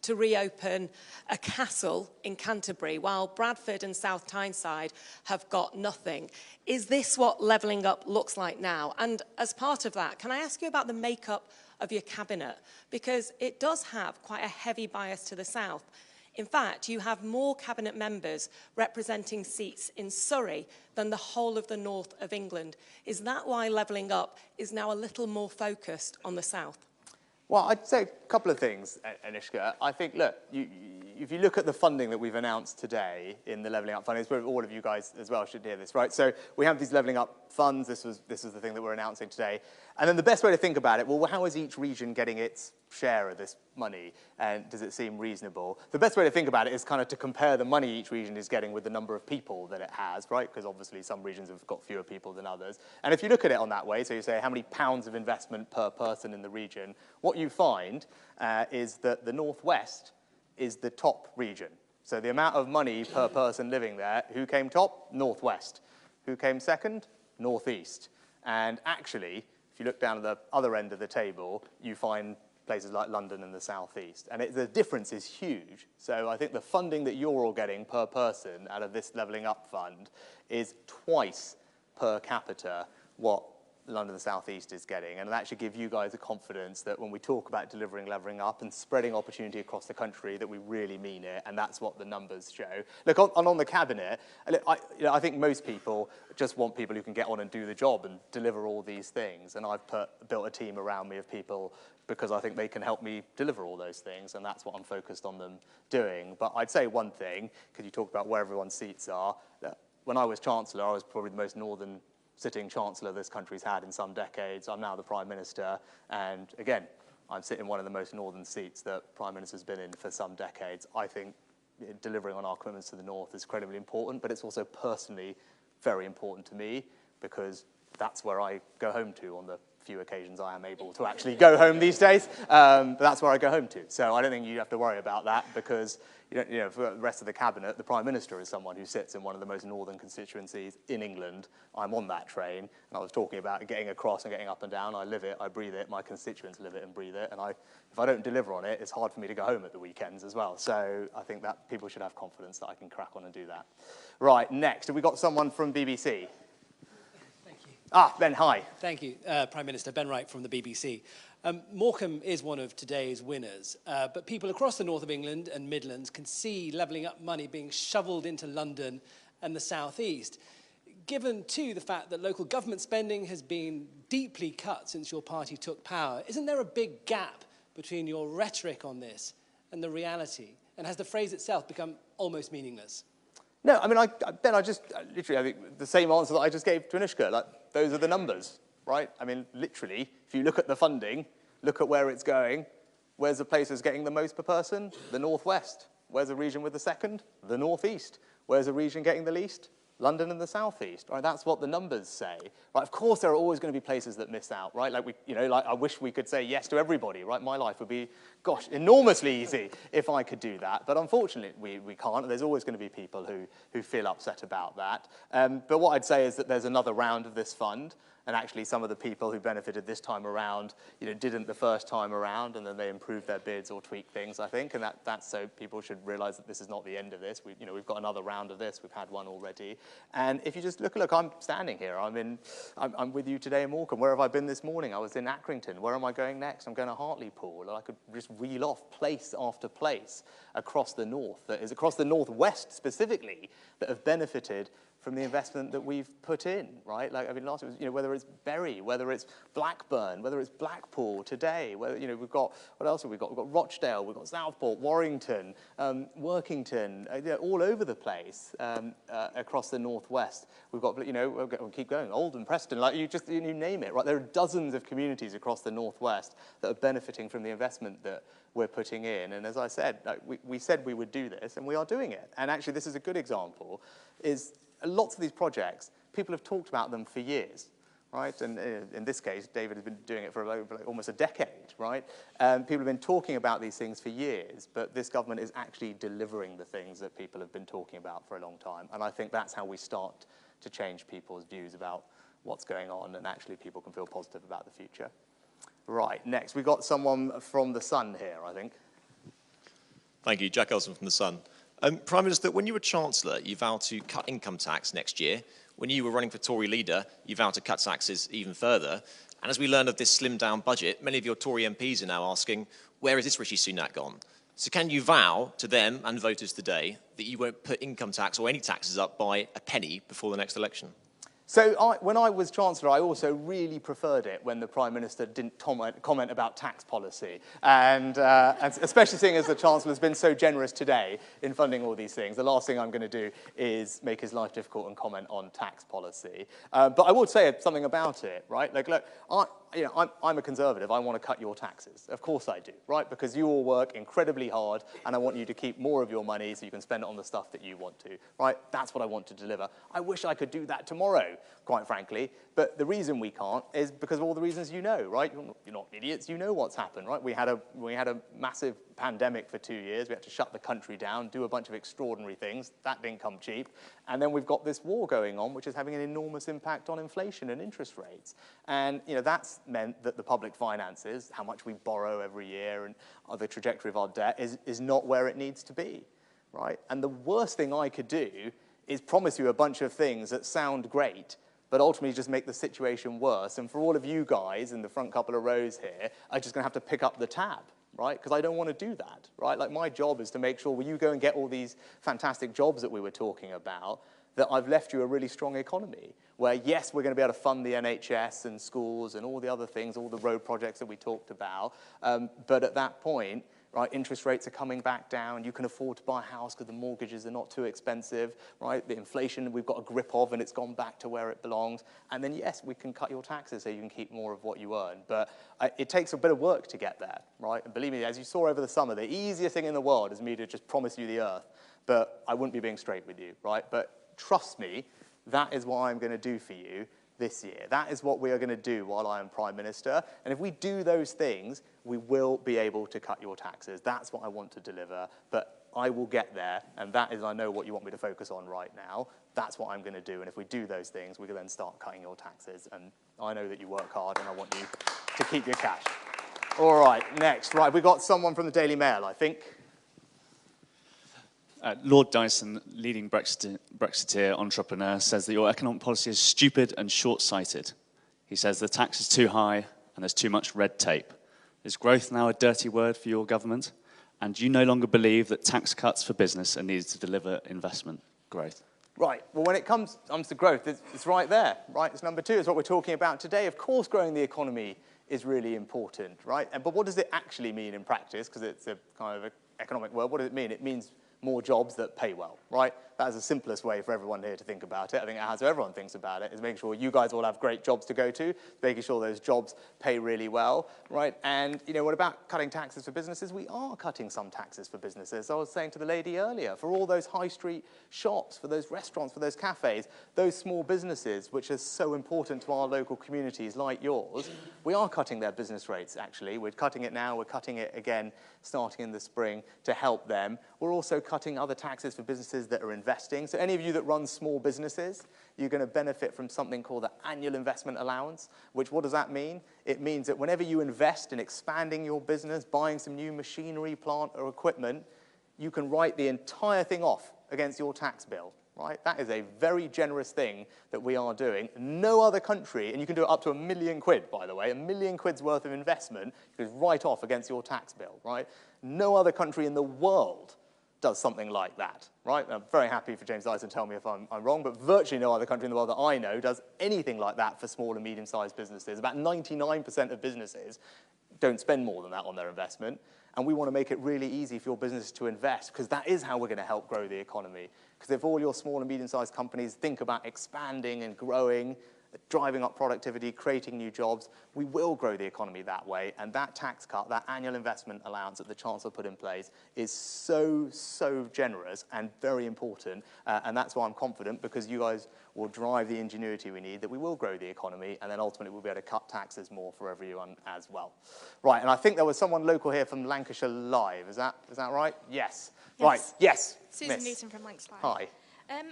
to reopen a castle in Canterbury, while Bradford and South Tyneside have got nothing. Is this what levelling up looks like now? And as part of that, can I ask you about the makeup of your cabinet, because it does have quite a heavy bias to the south. In fact, you have more cabinet members representing seats in Surrey than the whole of the north of England. Is that why levelling up is now a little more focused on the south? Well, I'd say a couple of things, Anushka. I think, look, if you look at the funding that we've announced today in the Levelling Up Fund, it's where all of you guys as well should hear this, right? So we have these Levelling Up funds. This was the thing that we're announcing today. And then the best way to think about it, well, how is each region getting its share of this money, and does it seem reasonable? The best way to think about it is kind of to compare the money each region is getting with the number of people that it has, right? Because obviously some regions have got fewer people than others. And if you look at it on that way, so you say how many pounds of investment per person in the region, what you find is that the Northwest is the top region. So the amount of money per person living there, who came top? Northwest. Who came second? Northeast. And actually, if you look down at the other end of the table, you find places like London and the southeast. And the difference is huge. So I think the funding that you're all getting per person out of this Levelling Up Fund is twice per capita what London and the southeast is getting. And that should give you guys the confidence that when we talk about delivering Levelling Up and spreading opportunity across the country, that we really mean it. And that's what the numbers show. Look, on the cabinet, I think most people just want people who can get on and do the job and deliver all these things. And I've built a team around me of people because I think they can help me deliver all those things, and that's what I'm focused on them doing. But I'd say one thing, because you talk about where everyone's seats are, that when I was Chancellor, I was probably the most northern sitting Chancellor this country's had in some decades. I'm now the Prime Minister, and again, I'm sitting in one of the most northern seats that Prime Minister's been in for some decades. I think delivering on our commitments to the north is incredibly important, but it's also personally very important to me, because that's where I go home to on the few occasions I am able to actually go home these days. But that's where I go home to. So I don't think you have to worry about that, because for the rest of the cabinet, the Prime Minister is someone who sits in one of the most northern constituencies in England. I'm on that train, and I was talking about getting across and getting up and down. I live it, I breathe it, my constituents live it and breathe it, and if I don't deliver on it, it's hard for me to go home at the weekends as well. So I think that people should have confidence that I can crack on and do that. Right, next, have we got someone from BBC? Thank you. Ben, hi. Thank you, Prime Minister. Ben Wright from the BBC. Morecambe is one of today's winners, but people across the north of England and Midlands can see levelling up money being shoveled into London and the South East. Given, too, the fact that local government spending has been deeply cut since your party took power, isn't there a big gap between your rhetoric on this and the reality? And has the phrase itself become almost meaningless? No, I mean, Ben, I think the same answer that I just gave to Anushka, like, those are the numbers, right? I mean, literally, if you look at the funding, look at where it's going, where's the place that's getting the most per person? The Northwest. Where's the region with the second? The Northeast. Where's the region getting the least? London and the Southeast, right? That's what the numbers say, right? Of course, there are always going to be places that miss out, right? Like I wish we could say yes to everybody, right? My life would be, gosh, enormously easy if I could do that, but unfortunately, we can't. There's always going to be people who feel upset about that. But what I'd say is that there's another round of this fund, and actually some of the people who benefited this time around, didn't the first time around, and then they improved their bids or tweaked things, I think, and that's so people should realize that this is not the end of this. We've got another round of this. We've had one already. And if you just look, I'm standing here. I'm with you today in Morecambe. Where have I been this morning? I was in Accrington. Where am I going next? I'm going to Hartlepool. And I could just reel off place after place across the north, that is across the northwest specifically, that have benefited from the investment that we've put in, right? Like, last year was, whether it's Bury, whether it's Blackburn, whether it's Blackpool today, whether, we've got, what else have we got? We've got Rochdale, we've got Southport, Warrington, Workington, all over the place across the northwest. We've got, we'll keep going, Oldham, Preston, like you name it, right? There are dozens of communities across the northwest that are benefiting from the investment that we're putting in. And as I said, we said we would do this, and we are doing it. And actually, this is a good example, is lots of these projects, people have talked about them for years, right? And in this case, David has been doing it for almost a decade, right? People have been talking about these things for years, but this government is actually delivering the things that people have been talking about for a long time. And I think that's how we start to change people's views about what's going on, and actually people can feel positive about the future. Right, next, we've got someone from The Sun here, I think. Thank you, Jack Elson from The Sun. Prime Minister, when you were Chancellor, you vowed to cut income tax next year. When you were running for Tory leader, you vowed to cut taxes even further. And as we learned of this slimmed-down budget, many of your Tory MPs are now asking, where is this Rishi Sunak gone? So can you vow to them and voters today that you won't put income tax or any taxes up by a penny before the next election? So when I was Chancellor, I also really preferred it when the Prime Minister didn't comment about tax policy. And especially seeing as the Chancellor has been so generous today in funding all these things, the last thing I'm going to do is make his life difficult and comment on tax policy. But I would say something about it, right? Like, look, I'm a Conservative. I want to cut your taxes. Of course I do, right? Because you all work incredibly hard, and I want you to keep more of your money so you can spend it on the stuff that you want to, right? That's what I want to deliver. I wish I could do that tomorrow, quite frankly, but the reason we can't is because of all the reasons you know, right? You're not idiots, you know what's happened, right? We had a massive pandemic for 2 years, we had to shut the country down, do a bunch of extraordinary things, that didn't come cheap, and then we've got this war going on, which is having an enormous impact on inflation and interest rates, and that's meant that the public finances, how much we borrow every year, and the trajectory of our debt is not where it needs to be, right? And the worst thing I could do is promise you a bunch of things that sound great, but ultimately just make the situation worse. And for all of you guys in the front couple of rows here, I'm just going to have to pick up the tab, right? Because I don't want to do that, right? Like, my job is to make sure when you go and get all these fantastic jobs that we were talking about, that I've left you a really strong economy, where, yes, we're going to be able to fund the NHS and schools and all the other things, all the road projects that we talked about, but at that point, right, interest rates are coming back down, you can afford to buy a house because the mortgages are not too expensive, right? The inflation we've got a grip of and it's gone back to where it belongs. And then, yes, we can cut your taxes so you can keep more of what you earn. But it takes a bit of work to get there, right? And believe me, as you saw over the summer, the easiest thing in the world is me to just promise you the earth. But I wouldn't be being straight with you, right? But trust me, that is what I'm going to do for you this year. That is what we are going to do while I am Prime Minister. And if we do those things, we will be able to cut your taxes. That's what I want to deliver. But I will get there, and that is, I know what you want me to focus on right now. That's what I'm going to do. And if we do those things, we can then start cutting your taxes. And I know that you work hard, and I want you to keep your cash. All right, next. Right, we've got someone from the Daily Mail, I think. Lord Dyson, leading Brexiteer entrepreneur, says that your economic policy is stupid and short-sighted. He says the tax is too high and there's too much red tape. Is growth now a dirty word for your government? And do you no longer believe that tax cuts for business are needed to deliver investment growth? Right. Well, when it comes to growth, it's right there, right? It's number two. It's what we're talking about today. Of course, growing the economy is really important, right? But what does it actually mean in practice? Because it's a kind of an economic word. What does it mean? It means more jobs that pay well, right? That is the simplest way for everyone here to think about it. I think how everyone thinks about it is making sure you guys all have great jobs to go to, making sure those jobs pay really well, right? And, you know, what about cutting taxes for businesses? We are cutting some taxes for businesses. I was saying to the lady earlier, for all those high street shops, for those restaurants, for those cafes, those small businesses, which are so important to our local communities like yours, we are cutting their business rates, actually. We're cutting it now. We're cutting it again starting in the spring to help them. We're also cutting other taxes for businesses that are investing. So any of you that run small businesses, you're going to benefit from something called the annual investment allowance, which what does that mean? It means that whenever you invest in expanding your business, buying some new machinery, plant or equipment, you can write the entire thing off against your tax bill. Right? That is a very generous thing that we are doing. No other country, and you can do it up to £1 million, by the way, £1 million worth of investment, you can write off against your tax bill, right? No other country in the world does something like that, right? I'm very happy for James Dyson to tell me if I'm wrong, but virtually no other country in the world that I know does anything like that for small and medium-sized businesses. About 99% of businesses don't spend more than that on their investment. And we want to make it really easy for your business to invest, because that is how we're going to help grow the economy. Because if all your small and medium-sized companies think about expanding and growing, driving up productivity, creating new jobs, we will grow the economy that way. And that tax cut, that annual investment allowance that the Chancellor put in place is so, so generous and very important. And that's why I'm confident, because you guys will drive the ingenuity we need, that we will grow the economy, and then ultimately we'll be able to cut taxes more for everyone as well. Right, and I think there was someone local here from Lancashire Live. Is that right? Yes. Right, yes. Susan Miss. Newton from Lancashire. Hi.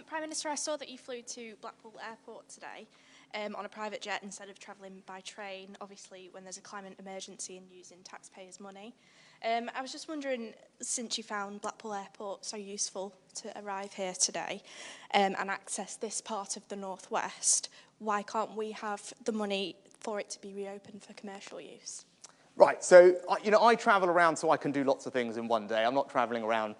Prime Minister, I saw that you flew to Blackpool Airport today on a private jet instead of travelling by train, obviously when there's a climate emergency and using taxpayers' money. I was just wondering, since you found Blackpool Airport so useful to arrive here today and access this part of the Northwest, why can't we have the money for it to be reopened for commercial use? Right, so, you know, I travel around so I can do lots of things in one day. I'm not travelling around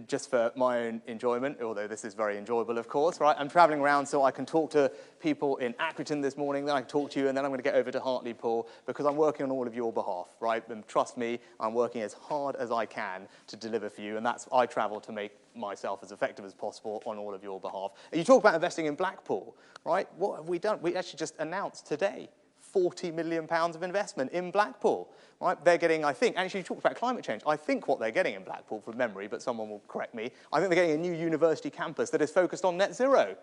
just for my own enjoyment, although this is very enjoyable, of course, right? I'm travelling around so I can talk to people in Accrington this morning, then I can talk to you, and then I'm going to get over to Hartlepool, because I'm working on all of your behalf, right? And trust me, I'm working as hard as I can to deliver for you, and that's, I travel to make myself as effective as possible on all of your behalf. And you talk about investing in Blackpool, right? What have we done? We actually just announced today £40 million of investment in Blackpool, right? They're getting, I think, actually you talked about climate change. I think what they're getting in Blackpool, from memory, but someone will correct me, I think they're getting a new university campus that is focused on net zero,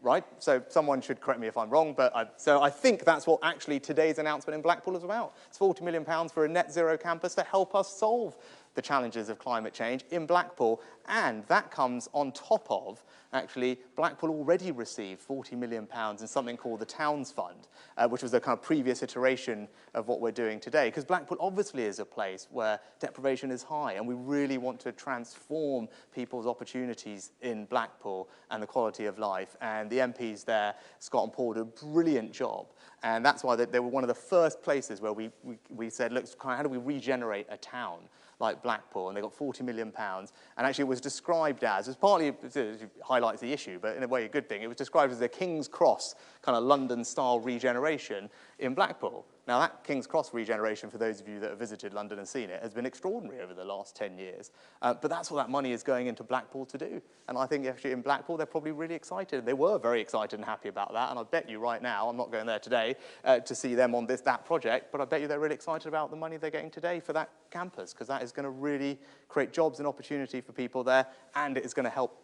right? So someone should correct me if I'm wrong, but so I think that's what actually today's announcement in Blackpool is about. It's £40 million for a net zero campus to help us solve the challenges of climate change in Blackpool, and that comes on top of, actually, Blackpool already received £40 million in something called the Towns Fund, which was a kind of previous iteration of what we're doing today, because Blackpool obviously is a place where deprivation is high, and we really want to transform people's opportunities in Blackpool and the quality of life, and the MPs there, Scott and Paul, did a brilliant job. And that's why they were one of the first places where we said, look, how do we regenerate a town like Blackpool? And they got £40 million. And actually it was described as partly, it highlights the issue, but in a way a good thing, it was described as a King's Cross kind of London-style regeneration in Blackpool. Now that King's Cross regeneration, for those of you that have visited London and seen it, has been extraordinary over the last 10 years. But that's what that money is going into Blackpool to do. And I think actually in Blackpool, they're probably really excited. They were very excited and happy about that. And I bet you right now, I'm not going there today to see them on that project, but I bet you they're really excited about the money they're getting today for that campus, because that is going to really create jobs and opportunity for people there, and it is going to help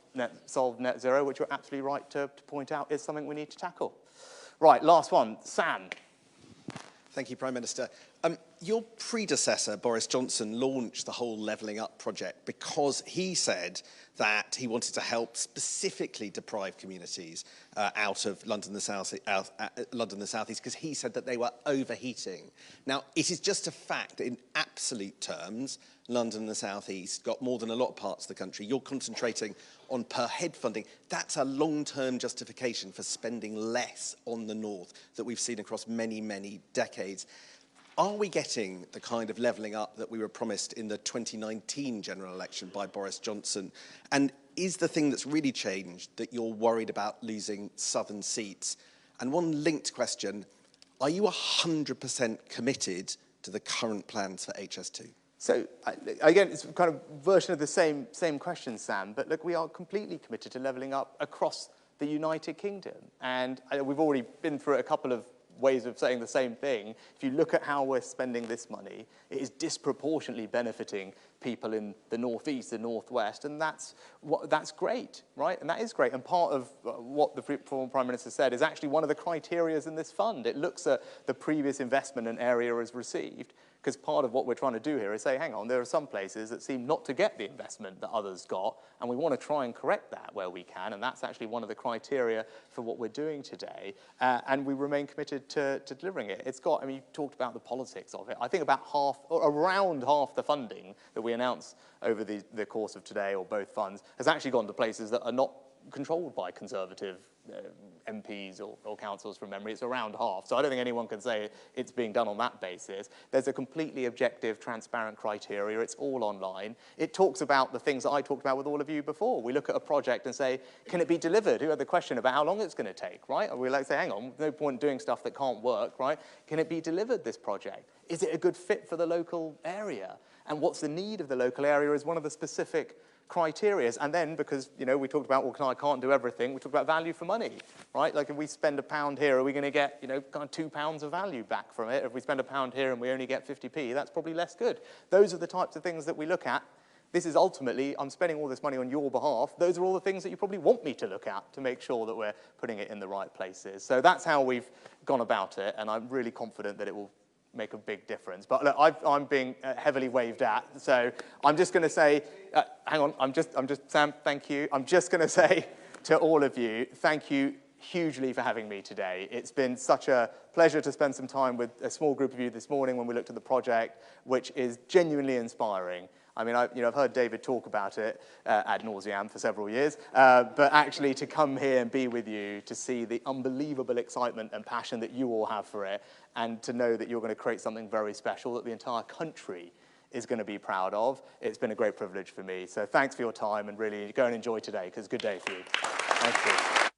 solve net zero, which you're absolutely right to point out is something we need to tackle. Right, last one. Sam. Thank you, Prime Minister. Your predecessor, Boris Johnson, launched the whole Levelling Up project because he said that he wanted to help specifically deprived communities out of London, the South East, because he said that they were overheating. Now, it is just a fact that in absolute terms, London and the South East got more than a lot of parts of the country. You're concentrating on per head funding. That's a long-term justification for spending less on the North that we've seen across many, many decades. Are we getting the kind of levelling up that we were promised in the 2019 general election by Boris Johnson? And is the thing that's really changed that you're worried about losing southern seats? And one linked question, are you 100% committed to the current plans for HS2? So, again, it's kind of version of the same question, Sam, but look, we are completely committed to levelling up across the United Kingdom. And we've already been through a couple of ways of saying the same thing. If you look at how we're spending this money, it is disproportionately benefiting people in the northeast, the northwest, and that's great, right? And that is great. And part of what the former Prime Minister said is actually one of the criteria in this fund. It looks at the previous investment an area has received, because part of what we're trying to do here is say, hang on, there are some places that seem not to get the investment that others got, and we want to try and correct that where we can, and that's actually one of the criteria for what we're doing today, and we remain committed to delivering it. It's got, I mean, you talked about the politics of it. I think about half, or around half the funding that we announced over the course of today, or both funds, has actually gone to places that are not controlled by Conservative MPs or councils from memory. It's around half. So I don't think anyone can say it's being done on that basis. There's a completely objective, transparent criteria. It's all online. It talks about the things that I talked about with all of you before. We look at a project and say, can it be delivered? Who had the question about how long it's going to take, right? And we like say, hang on, no point doing stuff that can't work, right? Can it be delivered, this project? Is it a good fit for the local area? And what's the need of the local area is one of the specific criteria. And then, because, you know, we talked about, well, I can't do everything, we talked about value for money, right? Like, if we spend £1 here, are we going to get, you know, kind of £2 of value back from it? If we spend £1 here and we only get 50p, that's probably less good. Those are the types of things that we look at. This is ultimately, I'm spending all this money on your behalf. Those are all the things that you probably want me to look at to make sure that we're putting it in the right places. So that's how we've gone about it, and I'm really confident that it will make a big difference. But look, I'm being heavily waved at, so I'm just going to say, hang on, I'm just, Sam, thank you. I'm just going to say to all of you, thank you hugely for having me today. It's been such a pleasure to spend some time with a small group of you this morning when we looked at the project, which is genuinely inspiring. I mean, I've heard David talk about it ad nauseam for several years, but actually to come here and be with you, to see the unbelievable excitement and passion that you all have for it, and to know that you're going to create something very special that the entire country is going to be proud of, it's been a great privilege for me. So thanks for your time, and really go and enjoy today, because it's a good day for you. Thank you.